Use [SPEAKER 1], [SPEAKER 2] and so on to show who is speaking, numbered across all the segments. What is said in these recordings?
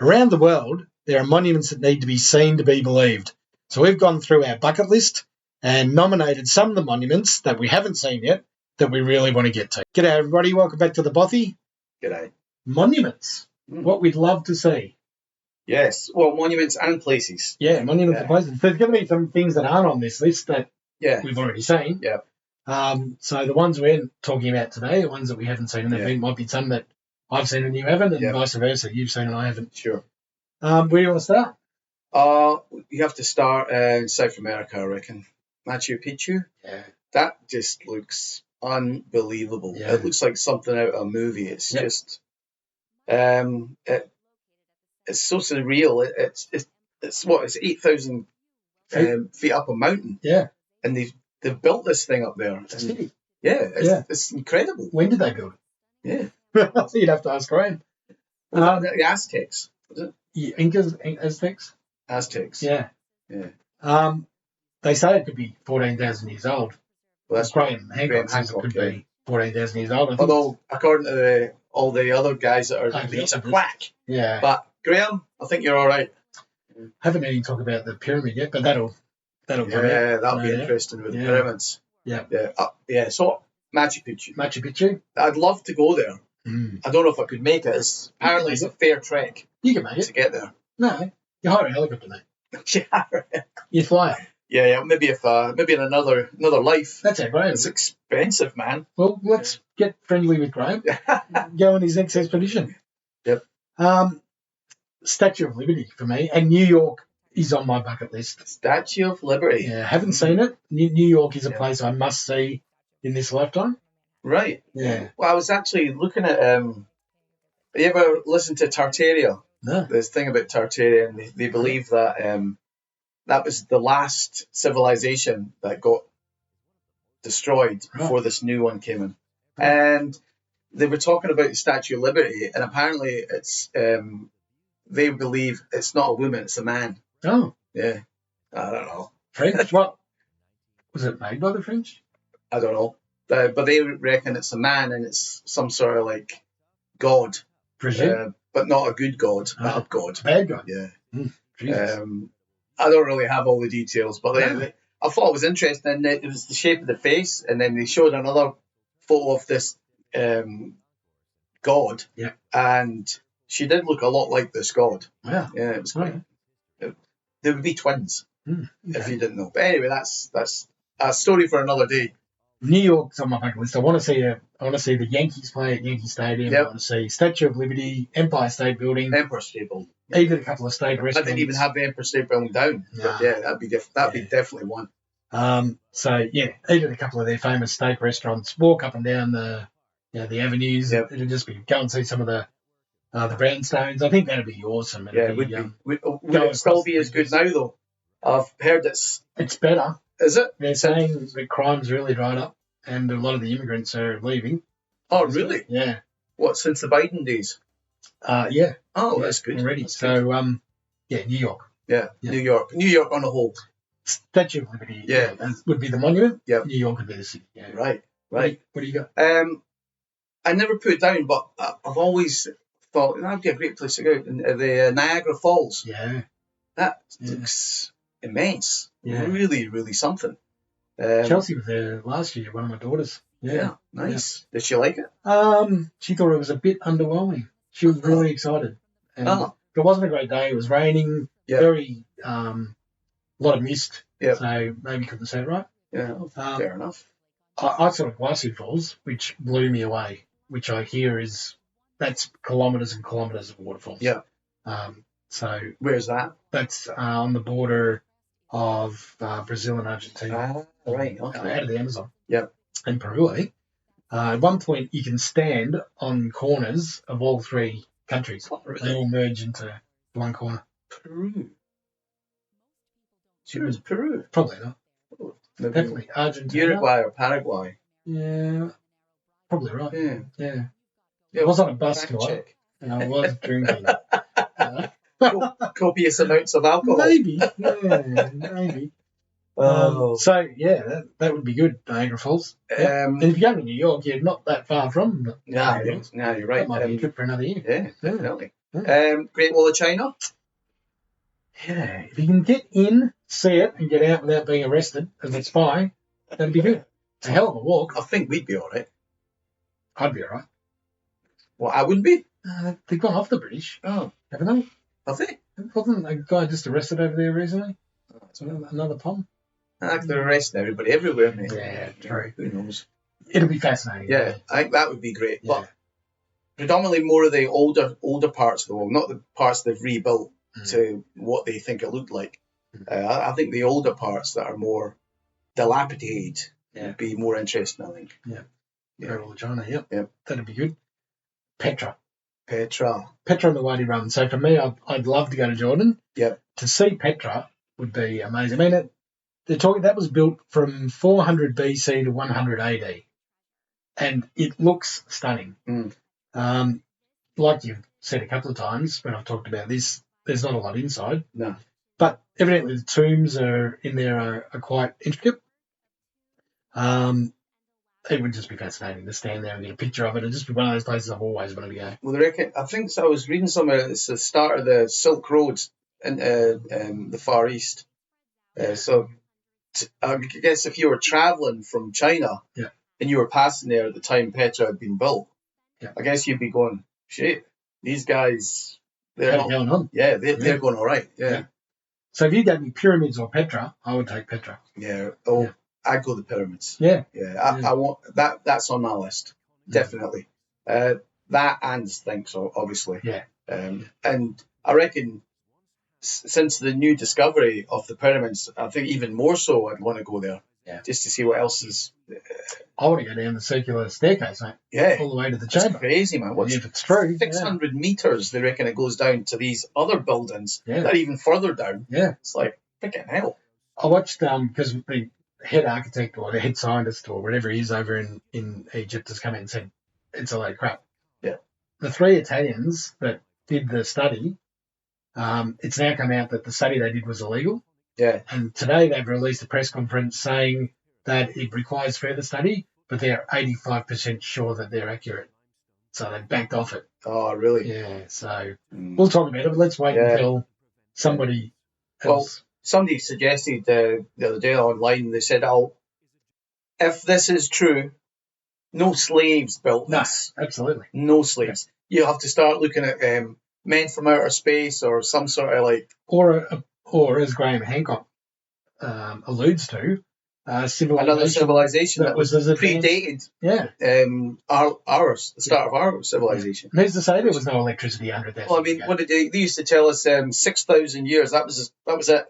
[SPEAKER 1] Around the world, there are monuments that need to be seen to be believed. So we've gone through our bucket list and nominated some of the monuments that we haven't seen yet that we really want to get to. G'day, everybody. Welcome back to the Bothy.
[SPEAKER 2] G'day.
[SPEAKER 1] Monuments. What we'd love to see.
[SPEAKER 2] Yes. Well, monuments and places.
[SPEAKER 1] Yeah, monuments and places. There's going to be some things that aren't on this list that we've already seen.
[SPEAKER 2] Yeah.
[SPEAKER 1] So the ones we're talking about today, the ones that we haven't seen, and there might be some that I've seen and you haven't, and vice versa. You've seen and I haven't.
[SPEAKER 2] Sure.
[SPEAKER 1] Where do you want to start?
[SPEAKER 2] You have to start in South America, I reckon. Machu Picchu.
[SPEAKER 1] Yeah.
[SPEAKER 2] That just looks unbelievable.
[SPEAKER 1] Yeah.
[SPEAKER 2] It looks like something out of a movie. It's just, it's so surreal. It's 8,000 feet up a mountain.
[SPEAKER 1] Yeah.
[SPEAKER 2] And they've built this thing up there.
[SPEAKER 1] It's city.
[SPEAKER 2] Yeah, it's incredible.
[SPEAKER 1] When did they build
[SPEAKER 2] it?
[SPEAKER 1] Yeah. So you'd have to ask Graham.
[SPEAKER 2] The Aztecs, was it?
[SPEAKER 1] Yeah, Incas, Aztecs?
[SPEAKER 2] Aztecs.
[SPEAKER 1] Yeah.
[SPEAKER 2] Yeah.
[SPEAKER 1] They say it could be 14,000 years old.
[SPEAKER 2] Well, that's
[SPEAKER 1] Graham Hancock says it could be 14,000 years old.
[SPEAKER 2] Although, according to all the other guys that are, he's a quack.
[SPEAKER 1] Yeah.
[SPEAKER 2] But, Graham, I think you're all right.
[SPEAKER 1] Haven't even talked about the pyramid yet, but that'll come out.
[SPEAKER 2] Yeah, that'll be interesting with the pyramids.
[SPEAKER 1] Yeah.
[SPEAKER 2] Yeah. So, Machu Picchu.
[SPEAKER 1] Machu Picchu?
[SPEAKER 2] I'd love to go there.
[SPEAKER 1] Mm.
[SPEAKER 2] I don't know if I could make it. Apparently, it's a fair trek.
[SPEAKER 1] You can make it.
[SPEAKER 2] To get there.
[SPEAKER 1] No, you hire a helicopter, mate.
[SPEAKER 2] Yeah.
[SPEAKER 1] You fly it.
[SPEAKER 2] Yeah. Maybe in another life.
[SPEAKER 1] That's it, Graham.
[SPEAKER 2] It's expensive, man.
[SPEAKER 1] Well, let's get friendly with Graham. Go on his next expedition.
[SPEAKER 2] Yep.
[SPEAKER 1] Statue of Liberty for me, and New York is on my bucket list.
[SPEAKER 2] Statue of Liberty.
[SPEAKER 1] Yeah, haven't seen it. New York is a place I must see in this lifetime.
[SPEAKER 2] Right.
[SPEAKER 1] Yeah.
[SPEAKER 2] Well, I was actually looking at. Have you ever listened to Tartaria?
[SPEAKER 1] No.
[SPEAKER 2] This thing about Tartaria, and they believe that that was the last civilization that got destroyed before this new one came in. And they were talking about the Statue of Liberty, and apparently it's they believe it's not a woman, it's a man.
[SPEAKER 1] Oh.
[SPEAKER 2] Yeah. I don't know.
[SPEAKER 1] French? What? Was it made by the French?
[SPEAKER 2] I don't know. But they reckon it's a man, and it's some sort of like god. But not a good god. Bad god.
[SPEAKER 1] Bad god.
[SPEAKER 2] Yeah.
[SPEAKER 1] Jesus.
[SPEAKER 2] I don't really have all the details, but I thought it was interesting. It was the shape of the face, and then they showed another photo of this god.
[SPEAKER 1] Yeah.
[SPEAKER 2] And she did look a lot like this god.
[SPEAKER 1] Yeah.
[SPEAKER 2] Yeah, it was great. They would be twins, if you didn't know. But anyway, that's a story for another day.
[SPEAKER 1] New York's on my bucket list. I want to see the Yankees play at Yankee Stadium.
[SPEAKER 2] Yep.
[SPEAKER 1] I want to see Statue of Liberty, Empire State Building,
[SPEAKER 2] Empire State Building.
[SPEAKER 1] Even a couple of steak restaurants.
[SPEAKER 2] I didn't even have the Empire State Building down.
[SPEAKER 1] No.
[SPEAKER 2] But yeah, that'd be definitely one.
[SPEAKER 1] So yeah, even a couple of their famous steak restaurants. Walk up and down the avenues.
[SPEAKER 2] Yep.
[SPEAKER 1] It'll just be go and see some of the brownstones. I think that'd be awesome.
[SPEAKER 2] It would be. Would it still be as good now though? I've heard it's
[SPEAKER 1] better.
[SPEAKER 2] Is it?
[SPEAKER 1] They're saying the crime's really dried up, and a lot of the immigrants are leaving.
[SPEAKER 2] Oh, really?
[SPEAKER 1] Yeah.
[SPEAKER 2] What, since the Biden days?
[SPEAKER 1] Yeah.
[SPEAKER 2] Oh, that's good.
[SPEAKER 1] Already.
[SPEAKER 2] That's
[SPEAKER 1] so,
[SPEAKER 2] good.
[SPEAKER 1] New York.
[SPEAKER 2] Yeah, New York on the whole.
[SPEAKER 1] Statue of Liberty.
[SPEAKER 2] Yeah.
[SPEAKER 1] Would be the monument.
[SPEAKER 2] Yeah.
[SPEAKER 1] New York would be the city. Yeah.
[SPEAKER 2] Right.
[SPEAKER 1] What do you got?
[SPEAKER 2] I never put it down, but I've always thought that'd be a great place to go. The Niagra Falls.
[SPEAKER 1] Yeah.
[SPEAKER 2] That looks immense.
[SPEAKER 1] Yeah.
[SPEAKER 2] Really, really something.
[SPEAKER 1] Chelsea was there last year, one of my daughters.
[SPEAKER 2] Yeah, nice. Yeah. Did she like it?
[SPEAKER 1] She thought it was a bit underwhelming. She was really excited. And it wasn't a great day. It was raining, very, a lot of mist.
[SPEAKER 2] Yeah.
[SPEAKER 1] So maybe couldn't say it right.
[SPEAKER 2] Yeah, fair enough.
[SPEAKER 1] I saw Glassy Falls, which blew me away, which I hear that's kilometres and kilometres of waterfalls.
[SPEAKER 2] Yeah.
[SPEAKER 1] So
[SPEAKER 2] where's that?
[SPEAKER 1] That's on the border of Brazil and Argentina.
[SPEAKER 2] Right, okay.
[SPEAKER 1] Out of the Amazon.
[SPEAKER 2] Yeah.
[SPEAKER 1] And Peru, eh? At one point, you can stand on corners of all three countries.
[SPEAKER 2] Oh, really?
[SPEAKER 1] They all merge into one corner.
[SPEAKER 2] Peru. Sure, it's Peru.
[SPEAKER 1] Probably not.
[SPEAKER 2] Oh,
[SPEAKER 1] definitely Argentina.
[SPEAKER 2] Uruguay or Paraguay.
[SPEAKER 1] Yeah, probably right. Yeah.
[SPEAKER 2] It
[SPEAKER 1] was on a bus tour. And I was drinking.
[SPEAKER 2] Copious amounts of alcohol.
[SPEAKER 1] Maybe. Yeah, maybe. So, yeah, that would be good, Niagara Falls. And if you go to New York, you're not that far from
[SPEAKER 2] No, you're right.
[SPEAKER 1] That might be a trip for another year.
[SPEAKER 2] Yeah, definitely. Great Wall of China.
[SPEAKER 1] Yeah, if you can get in, see it, and get out without being arrested as a spy, that'd be good. It's a hell of a walk.
[SPEAKER 2] I think we'd be all right.
[SPEAKER 1] I'd be all right.
[SPEAKER 2] Well, I wouldn't be.
[SPEAKER 1] They've gone off the British,
[SPEAKER 2] Oh,
[SPEAKER 1] haven't they?
[SPEAKER 2] have they?
[SPEAKER 1] Wasn't a guy just arrested over there recently? Another Tom?
[SPEAKER 2] They're arresting everybody everywhere, mate.
[SPEAKER 1] Yeah, true.
[SPEAKER 2] Who knows?
[SPEAKER 1] It'll be fascinating.
[SPEAKER 2] Yeah, I think that would be great.
[SPEAKER 1] Yeah.
[SPEAKER 2] But predominantly more of the older parts of the world, not the parts they've rebuilt to what they think it looked like. I think the older parts that are more dilapidated would be more interesting, I think.
[SPEAKER 1] Yeah. All China, yep.
[SPEAKER 2] Yep.
[SPEAKER 1] That'd be good. Petra
[SPEAKER 2] Petra.
[SPEAKER 1] on the Wadi Run. So for me, I'd love to go to Jordan.
[SPEAKER 2] Yep.
[SPEAKER 1] To see Petra would be amazing. I mean, they're talking that was built from 400 BC to 100 AD, and it looks stunning. Like you've said a couple of times when I've talked about this, there's not a lot inside.
[SPEAKER 2] No.
[SPEAKER 1] But evidently the tombs are in there are quite intricate. It would just be fascinating to stand there and get a picture of it. It'd just be one of those places I've always wanted to go.
[SPEAKER 2] Well, I think I was reading somewhere it's the start of the Silk Road in the Far East. So I guess if you were travelling from China and you were passing there at the time Petra had been built, I guess you'd be going, shit, these guys, they're
[SPEAKER 1] going on.
[SPEAKER 2] Yeah, they're going all right. Yeah.
[SPEAKER 1] So if you gave me pyramids or Petra, I would take Petra.
[SPEAKER 2] Yeah. Oh, yeah. I'd go the pyramids.
[SPEAKER 1] Yeah.
[SPEAKER 2] I want that. That's on my list. Definitely. That and Sphinx, obviously.
[SPEAKER 1] Yeah.
[SPEAKER 2] And I reckon since the new discovery of the pyramids, I think even more so I'd want to go there.
[SPEAKER 1] Yeah.
[SPEAKER 2] Just to see what else is.
[SPEAKER 1] I want to go down the circular staircase, mate.
[SPEAKER 2] Yeah.
[SPEAKER 1] All the way to the chamber.
[SPEAKER 2] It's crazy, man.
[SPEAKER 1] If it's true.
[SPEAKER 2] 600 meters, they reckon it goes down to these other buildings that are even further down.
[SPEAKER 1] Yeah.
[SPEAKER 2] It's like, freaking hell.
[SPEAKER 1] I watched, because the head architect or the head scientist or whatever he is over in Egypt has come in and said, it's a load of crap.
[SPEAKER 2] Yeah.
[SPEAKER 1] The 3 Italians that did the study, it's now come out that the study they did was illegal.
[SPEAKER 2] Yeah.
[SPEAKER 1] And today they've released a press conference saying that it requires further study, but they're 85% sure that they're accurate. So they backed off it.
[SPEAKER 2] Oh, really?
[SPEAKER 1] Yeah, so we'll talk about it, but let's wait until somebody else.
[SPEAKER 2] Well, somebody suggested the other day online, they said, if this is true, no slaves built this.
[SPEAKER 1] No, absolutely.
[SPEAKER 2] No slaves. You have to start looking at men from outer space or some sort of like...
[SPEAKER 1] Or as Graham Hancock alludes to,
[SPEAKER 2] another civilization that was predated ours, the start of our civilization.
[SPEAKER 1] Who's to say there was no electricity 100,000
[SPEAKER 2] Well, I mean, what did they used to tell us? 6,000 years. That was it.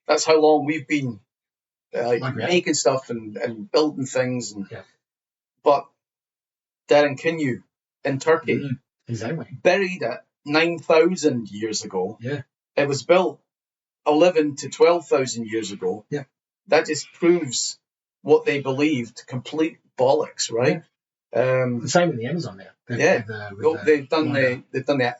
[SPEAKER 2] That's how long we've been making stuff and building things. But Darren Kinyu in Turkey,
[SPEAKER 1] exactly,
[SPEAKER 2] buried it 9,000 years ago.
[SPEAKER 1] Yeah,
[SPEAKER 2] it was built 11 to 12,000 years ago.
[SPEAKER 1] Yeah.
[SPEAKER 2] That just proves what they believed, complete bollocks, right?
[SPEAKER 1] The same in the Amazon now.
[SPEAKER 2] They've done the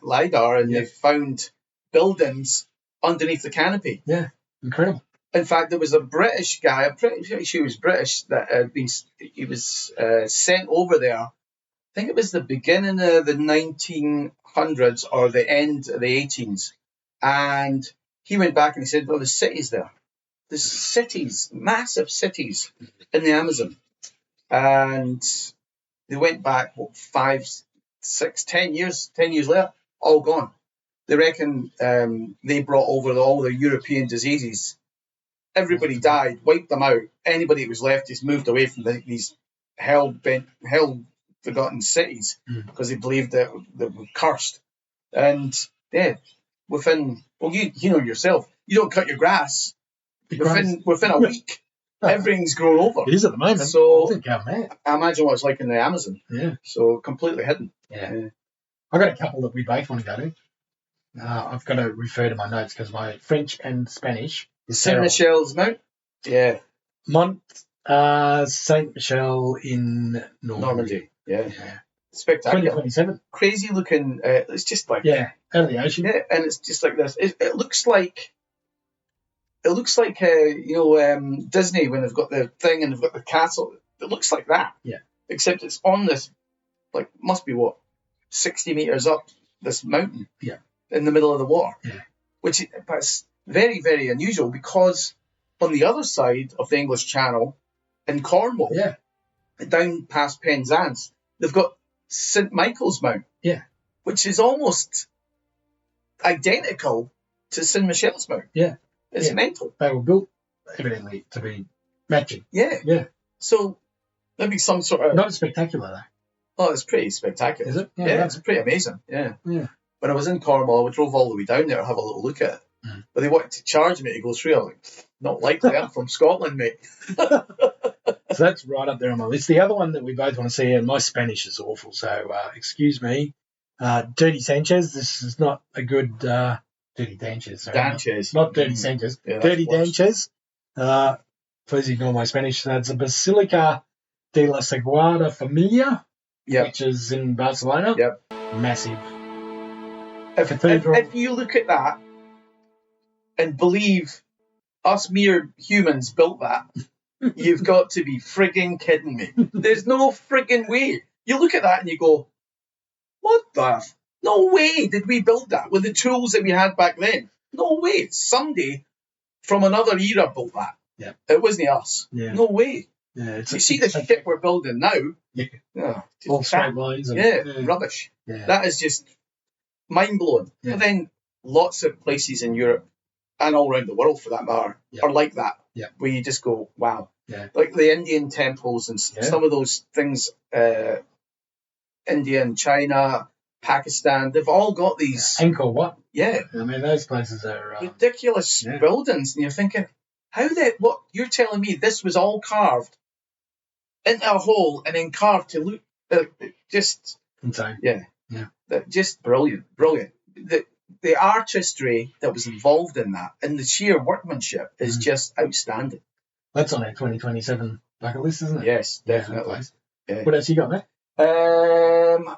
[SPEAKER 2] LiDAR and they've found buildings underneath the canopy.
[SPEAKER 1] Yeah, incredible.
[SPEAKER 2] In fact, there was a British guy, I'm pretty sure he was British, that he was sent over there. I think it was the beginning of the 1900s or the end of the 18s. And he went back and he said, well, there's cities there. There's cities, massive cities in the Amazon. And they went back, 5, 6, 10 years later, all gone. They reckon they brought over all the European diseases. Everybody died, wiped them out. Anybody that was left just moved away from these hell-forgotten cities because they believed that they were cursed. And within, well, you know yourself, you don't cut your grass. Within a week, everything's grown over.
[SPEAKER 1] It is at the moment.
[SPEAKER 2] So
[SPEAKER 1] I
[SPEAKER 2] imagine what it's like in the Amazon.
[SPEAKER 1] Yeah.
[SPEAKER 2] So completely hidden.
[SPEAKER 1] Yeah. I've got a couple that we both want to go to. I've got to refer to my notes because my French and Spanish is
[SPEAKER 2] Saint-Michel's Mount? Yeah.
[SPEAKER 1] Mont Saint-Michel in Normandy.
[SPEAKER 2] Yeah. Spectacular.
[SPEAKER 1] 2027.
[SPEAKER 2] Crazy looking. It's just like...
[SPEAKER 1] Yeah, out of the ocean.
[SPEAKER 2] Yeah, and it's just like this. It looks like... Disney when they've got the thing and they've got the castle. It looks like that.
[SPEAKER 1] Yeah.
[SPEAKER 2] Except it's on this, must be 60 meters up this mountain.
[SPEAKER 1] Yeah.
[SPEAKER 2] in the middle of the water.
[SPEAKER 1] Yeah.
[SPEAKER 2] That's very, very unusual because on the other side of the English Channel in Cornwall,
[SPEAKER 1] Yeah.
[SPEAKER 2] down past Penzance, they've got St Michael's Mount,
[SPEAKER 1] Yeah.
[SPEAKER 2] which is almost identical to St Michel's Mount.
[SPEAKER 1] Yeah.
[SPEAKER 2] It's mental.
[SPEAKER 1] They were built evidently to be matching.
[SPEAKER 2] Yeah.
[SPEAKER 1] Yeah.
[SPEAKER 2] So maybe some sort of...
[SPEAKER 1] Not as spectacular though.
[SPEAKER 2] Oh, it's pretty spectacular.
[SPEAKER 1] Is it?
[SPEAKER 2] Yeah, it's pretty amazing. Yeah.
[SPEAKER 1] Yeah.
[SPEAKER 2] When I was in Cornwall, we drove all the way down there to have a little look at it.
[SPEAKER 1] Mm.
[SPEAKER 2] But they wanted to charge me to go through. I was like, not likely. I'm from Scotland, mate.
[SPEAKER 1] So that's right up there on my list. The other one that we both want to see, and my Spanish is awful, so excuse me. Dirty Sanchez. This is not a good Dirty Sanchez. Sorry,
[SPEAKER 2] Sanchez.
[SPEAKER 1] Not Dirty Sanchez.
[SPEAKER 2] Yeah,
[SPEAKER 1] Dirty
[SPEAKER 2] worse.
[SPEAKER 1] Sanchez. Please ignore my Spanish. That's a Basilica de la Sagrada Familia,
[SPEAKER 2] Yep.
[SPEAKER 1] which is in Barcelona.
[SPEAKER 2] Yep.
[SPEAKER 1] Massive.
[SPEAKER 2] If you look at that and believe us mere humans built that, you've got to be frigging kidding me. There's no frigging way. You look at that and you go, what the? No way did we build that with the tools that we had back then. No way. Somebody from another era built that.
[SPEAKER 1] Yeah.
[SPEAKER 2] It wasn't us.
[SPEAKER 1] Yeah.
[SPEAKER 2] No way.
[SPEAKER 1] Yeah,
[SPEAKER 2] You see the shit we're building now.
[SPEAKER 1] Yeah.
[SPEAKER 2] Oh, just
[SPEAKER 1] All straight lines. And,
[SPEAKER 2] rubbish.
[SPEAKER 1] Yeah.
[SPEAKER 2] That is just mind-blowing.
[SPEAKER 1] Yeah.
[SPEAKER 2] But then lots of places in Europe and all around the world, for that matter,
[SPEAKER 1] Yeah.
[SPEAKER 2] are like that.
[SPEAKER 1] Yeah.
[SPEAKER 2] Where you just go, wow.
[SPEAKER 1] Yeah.
[SPEAKER 2] Like the Indian temples and
[SPEAKER 1] Yeah.
[SPEAKER 2] some of those things, India and China, Pakistan, they've all got these,
[SPEAKER 1] Angkor Wat.
[SPEAKER 2] yeah,
[SPEAKER 1] I mean, those places are.
[SPEAKER 2] ridiculous
[SPEAKER 1] Yeah.
[SPEAKER 2] buildings. And you're thinking, what you're telling me this was all carved into a hole and then carved to look, just,
[SPEAKER 1] Insane.
[SPEAKER 2] just brilliant. The artistry that was involved in that and the sheer workmanship is just outstanding.
[SPEAKER 1] That's on our 2027 bucket list, isn't it?
[SPEAKER 2] Yes,
[SPEAKER 1] Yeah,
[SPEAKER 2] definitely.
[SPEAKER 1] that place.
[SPEAKER 2] Yeah.
[SPEAKER 1] What else you got, mate?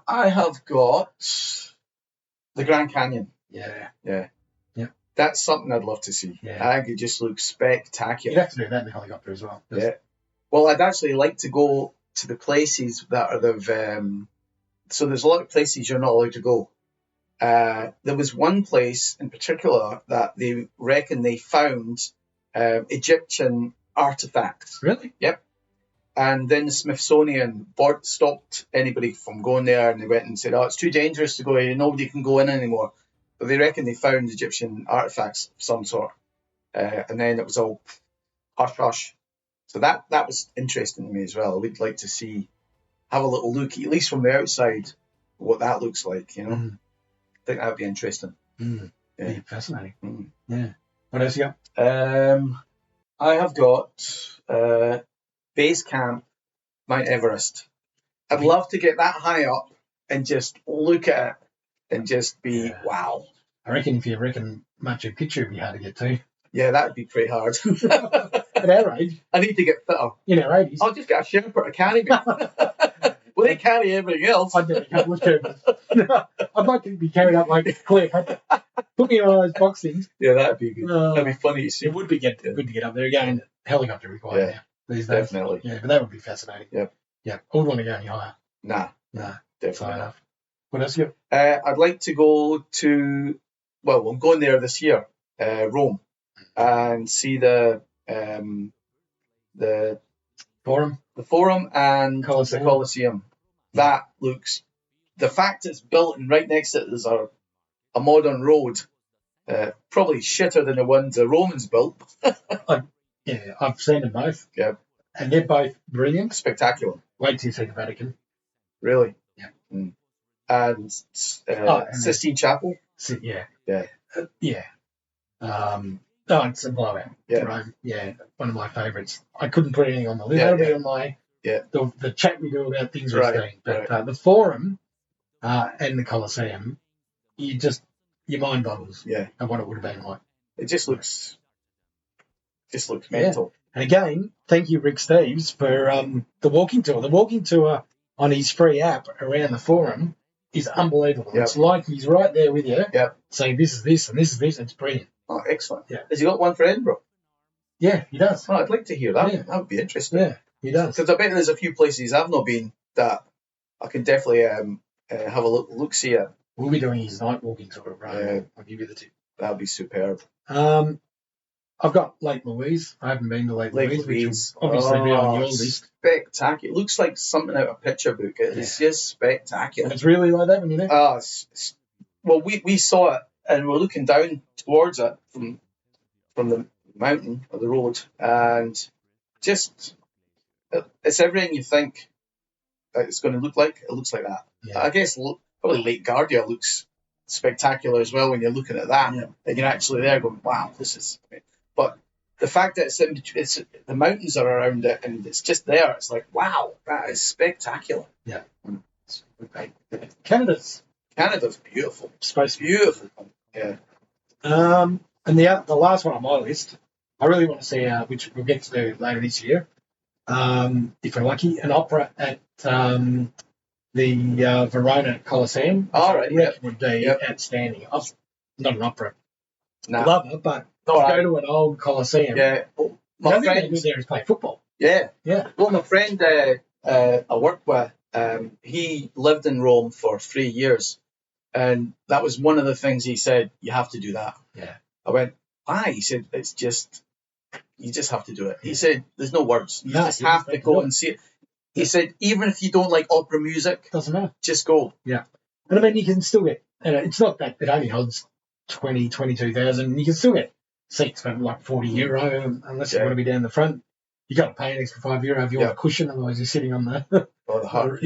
[SPEAKER 2] I have got the Grand Canyon.
[SPEAKER 1] Yeah.
[SPEAKER 2] Yeah.
[SPEAKER 1] Yeah.
[SPEAKER 2] That's something I'd love to see.
[SPEAKER 1] Yeah.
[SPEAKER 2] I think it just looks spectacular.
[SPEAKER 1] You'd have to do that in the helicopter as well.
[SPEAKER 2] Yeah. Well, I'd actually like to go to the places that are the... so there's a lot of places you're not allowed to go. There was one place in particular that they reckon they found Egyptian artifacts.
[SPEAKER 1] Really?
[SPEAKER 2] Yep. And then the Smithsonian board stopped anybody from going there, and they went and said, oh, it's too dangerous to go here. Nobody can go in anymore. But they reckon they found Egyptian artifacts of some sort. And then it was all hush-hush. So that was interesting to me as well. We'd like to have a little look, at least from the outside, what that looks like, you know.
[SPEAKER 1] Mm.
[SPEAKER 2] I think that would be interesting.
[SPEAKER 1] Mm.
[SPEAKER 2] Yeah.
[SPEAKER 1] Yeah, fascinating.
[SPEAKER 2] Mm.
[SPEAKER 1] Yeah. What else you got?
[SPEAKER 2] I have got Base Camp Mount Everest. I'd love to get that high up and just look at it and just be, wow.
[SPEAKER 1] I reckon if you reckon Machu Picchu would be hard to get to.
[SPEAKER 2] Yeah, that would be pretty hard.
[SPEAKER 1] At our age,
[SPEAKER 2] I need to get fitter.
[SPEAKER 1] in our 80s,
[SPEAKER 2] I'll just get a Sherpa to carry me. Well, they carry everything else.
[SPEAKER 1] I'd do a couple of turbans. I'd like to be carried up like Claire. Put me on one of those box things.
[SPEAKER 2] Yeah, that'd be good.
[SPEAKER 1] Uh,
[SPEAKER 2] That'd be funny to see.
[SPEAKER 1] It would be good to get up there again. Helicopter required now these days.
[SPEAKER 2] Definitely.
[SPEAKER 1] Yeah, but that would be fascinating.
[SPEAKER 2] Yep.
[SPEAKER 1] Yeah. I would want to go any higher.
[SPEAKER 2] Nah,
[SPEAKER 1] Fair
[SPEAKER 2] definitely not.
[SPEAKER 1] enough. What else you
[SPEAKER 2] I'd like to go to, well, I'm going there this year, Rome, and see the
[SPEAKER 1] Forum?
[SPEAKER 2] the Forum and
[SPEAKER 1] Colosseum.
[SPEAKER 2] the Colosseum. That looks, the fact it's built and right next to it is a modern road, probably shitter than the ones the Romans built.
[SPEAKER 1] Yeah, I've seen them both.
[SPEAKER 2] Yeah.
[SPEAKER 1] And they're both brilliant.
[SPEAKER 2] Spectacular.
[SPEAKER 1] Wait till you see the Vatican.
[SPEAKER 2] Really.
[SPEAKER 1] Yeah.
[SPEAKER 2] Mm. And Sistine Chapel.
[SPEAKER 1] Yeah.
[SPEAKER 2] Yeah.
[SPEAKER 1] Yeah. It's a blowout.
[SPEAKER 2] Yeah.
[SPEAKER 1] Rome. Yeah, one of my favourites. I couldn't put anything on the list.
[SPEAKER 2] Yeah,
[SPEAKER 1] That'll be on my the chat we do about things we've seen. But the Forum and the Colosseum, your mind boggles of what it would have been like.
[SPEAKER 2] It just looks mental.
[SPEAKER 1] And again, thank you, Rick Steves, for the walking tour. The walking tour on his free app around the Forum is unbelievable.
[SPEAKER 2] Yep.
[SPEAKER 1] It's like he's right there with you,
[SPEAKER 2] Yep.
[SPEAKER 1] saying this is this and this is this. It's brilliant.
[SPEAKER 2] Oh, excellent.
[SPEAKER 1] Yeah.
[SPEAKER 2] Has he got one for Edinburgh?
[SPEAKER 1] Yeah, he does.
[SPEAKER 2] Oh, I'd like to hear that.
[SPEAKER 1] Yeah.
[SPEAKER 2] That would be interesting.
[SPEAKER 1] Yeah, he does.
[SPEAKER 2] Because I bet there's a few places I've not been that I can definitely have a look see at.
[SPEAKER 1] We'll be doing his night walking sort of run.
[SPEAKER 2] Yeah.
[SPEAKER 1] I'll give you the tip.
[SPEAKER 2] That'll be superb.
[SPEAKER 1] I've got Lake Louise. I haven't been to Lake Louise, which will obviously be on your list.
[SPEAKER 2] Spectacular. It looks like something out of a picture book. It's just spectacular.
[SPEAKER 1] It's really like that when you're there?
[SPEAKER 2] Well, we saw it, and we're looking down towards it from the mountain or the road, and just it's everything you think that it's going to look like. It looks like that.
[SPEAKER 1] Yeah.
[SPEAKER 2] I guess probably Lake Garda looks spectacular as well when you're looking at that, and you're actually there going, "Wow, this is." But the fact that it's the mountains are around it and it's just there, it's like, wow, that is spectacular.
[SPEAKER 1] Yeah. Canada's
[SPEAKER 2] beautiful.
[SPEAKER 1] Supposed to be
[SPEAKER 2] Beautiful. Yeah.
[SPEAKER 1] And the last one on my list, I really want to see, which we'll get to do later this year, if we're lucky, an opera at the Verona Colosseum.
[SPEAKER 2] All right.
[SPEAKER 1] It would be outstanding. Not an opera.
[SPEAKER 2] No.
[SPEAKER 1] I love it, but go to an old Colosseum.
[SPEAKER 2] Yeah. Well,
[SPEAKER 1] my friend who there is play football.
[SPEAKER 2] Yeah.
[SPEAKER 1] Yeah.
[SPEAKER 2] Well, my friend I work with, he lived in Rome for 3 years, and that was one of the things he said, you have to do that.
[SPEAKER 1] Yeah.
[SPEAKER 2] I went, why? He said, it's just, you just have to do it. He said, there's no words. You just have to go and see it. He said, even if you don't like opera music,
[SPEAKER 1] doesn't matter.
[SPEAKER 2] Just go.
[SPEAKER 1] Yeah. And I mean, you can still get, it's not that it only holds 22,000. You can still get seats for like €40, unless you want to be down the front. You got to pay an extra €5 if you want a cushion, otherwise you're sitting on the
[SPEAKER 2] heart.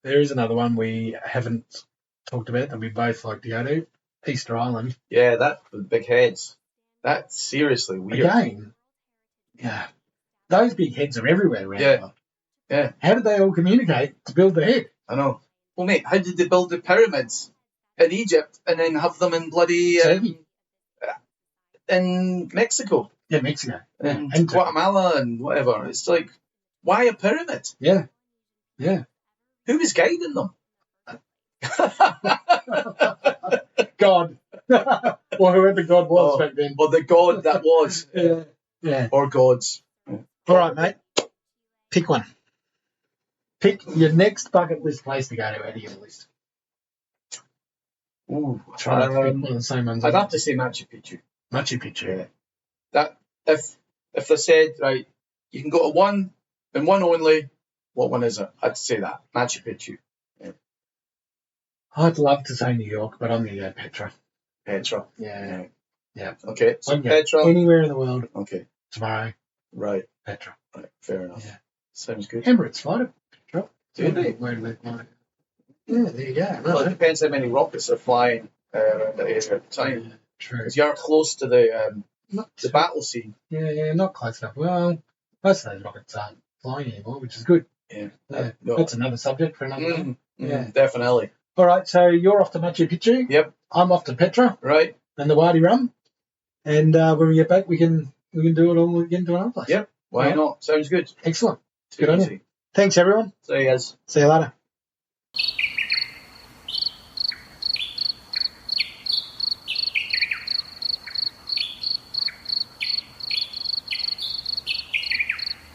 [SPEAKER 1] There is another one we haven't talked about that we both like to go to, Easter Island.
[SPEAKER 2] Yeah, that with the big heads. That's seriously weird.
[SPEAKER 1] Again, those big heads are everywhere around.
[SPEAKER 2] Yeah.
[SPEAKER 1] How did they all communicate to build the head?
[SPEAKER 2] I know. Well, mate, how did they build the pyramids in Egypt and then have them in bloody in Mexico?
[SPEAKER 1] Yeah, Mexico.
[SPEAKER 2] And Guatemala and whatever. It's like, why a pyramid?
[SPEAKER 1] Yeah.
[SPEAKER 2] Who was guiding them?
[SPEAKER 1] God. Or whoever God was back then.
[SPEAKER 2] Or the God that was.
[SPEAKER 1] Yeah.
[SPEAKER 2] Or gods.
[SPEAKER 1] All right, mate. Pick one. Pick your next bucket list place to go to out of your list.
[SPEAKER 2] Ooh.
[SPEAKER 1] Try not to pick one of the same ones.
[SPEAKER 2] I'd have to say Machu Picchu.
[SPEAKER 1] Machu Picchu.
[SPEAKER 2] Yeah. That if they said, right, you can go to one and one only, what one is it? I'd say that. Machu Picchu. Yeah.
[SPEAKER 1] I'd love to say New York, but I'm going to go Petra.
[SPEAKER 2] Petra.
[SPEAKER 1] Yeah.
[SPEAKER 2] Okay. So
[SPEAKER 1] Petra. Anywhere in the world.
[SPEAKER 2] Okay.
[SPEAKER 1] Tomorrow.
[SPEAKER 2] Right.
[SPEAKER 1] Petra.
[SPEAKER 2] Right. Fair enough. Yeah. Sounds good.
[SPEAKER 1] Emirates flight to Petra.
[SPEAKER 2] Do they?
[SPEAKER 1] Where do they fly? Yeah, there you go.
[SPEAKER 2] Well, it depends how many rockets are flying around the area at the time.
[SPEAKER 1] Yeah, true.
[SPEAKER 2] Because you're close to the battle scene.
[SPEAKER 1] Yeah, not close enough. Well, most of those rockets aren't flying anymore, which is good.
[SPEAKER 2] Yeah.
[SPEAKER 1] That's another subject for another day.
[SPEAKER 2] Yeah, definitely.
[SPEAKER 1] All right, so you're off to Machu Picchu.
[SPEAKER 2] Yep.
[SPEAKER 1] I'm off to Petra.
[SPEAKER 2] Right.
[SPEAKER 1] And the Wadi Rum. And when we get back, we can do it all again to another place.
[SPEAKER 2] Yep. Why not? Sounds good.
[SPEAKER 1] Excellent.
[SPEAKER 2] Too
[SPEAKER 1] good
[SPEAKER 2] easy.
[SPEAKER 1] on you. Thanks, everyone.
[SPEAKER 2] See you guys.
[SPEAKER 1] See you later.